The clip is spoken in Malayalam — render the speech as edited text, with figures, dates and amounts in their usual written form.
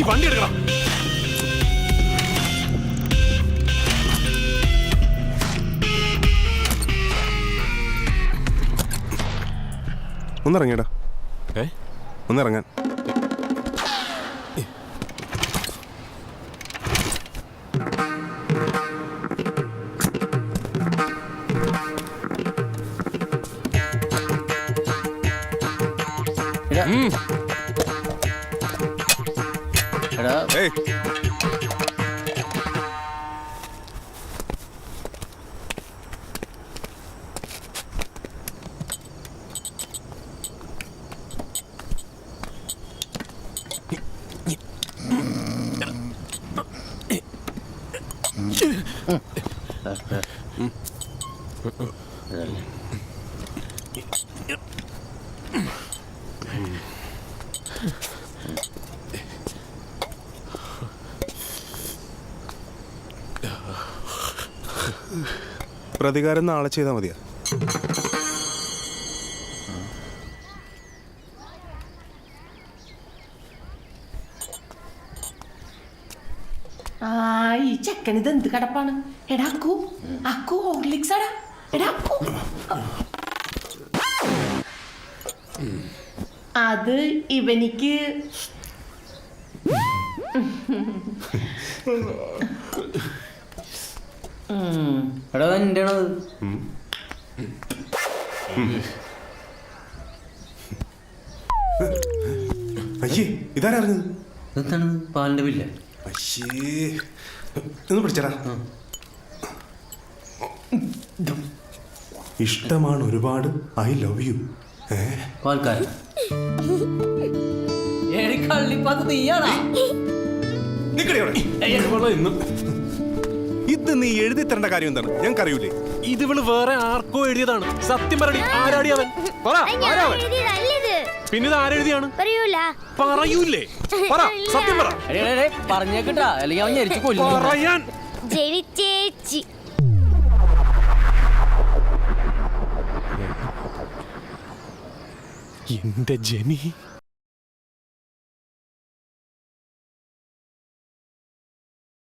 നീ വണ്ടി എടുക്കണം. ഒന്നിറങ്ങിയടാ. ഒന്നിറങ്ങാൻ. പ്രതികാരം നാളെ ചെയ്താൽ മതിയാ. ഈ ചെക്കനിത് എന്ത് കടപ്പാണ്? എടാ അക്കു, അക്കു ഹോർലിക്സ് ആടാ. എടാ അക്കു, അത് ഇവനിക്ക് എടാ എന്റെ അയ്യേ, ഇതാരാ അറിഞ്ഞത്? എന്താണ് പാലിന്റെ ബില്ല? അയ്യേ, ഒന്ന് പിടിച്ചടാ. ഇഷ്ടമാണ് ഒരുപാട്. I love you. പാൽക്കാരൻ നീയാണോ? ഇത് നീ എഴുതി തരേണ്ട കാര്യം എന്താണ്? ഞങ്ങൾക്ക് അറിയൂലേ. ഇതിവള് വേറെ ആർക്കോ എഴുതിയതാണ്. സത്യം പറയടി, ആരാടി അവൻ? പിന്നെ ഇത് ആരെഴുതിയാണ്? പറയൂലേ? പറ, സത്യം പറ. പറഞ്ഞേക്കട്ടാ, അല്ലെങ്കിൽ അവൻ ഞെരിച്ച് കൊല്ലും. പറയാൻ ചേച്ചി എന്റെ ജെനി.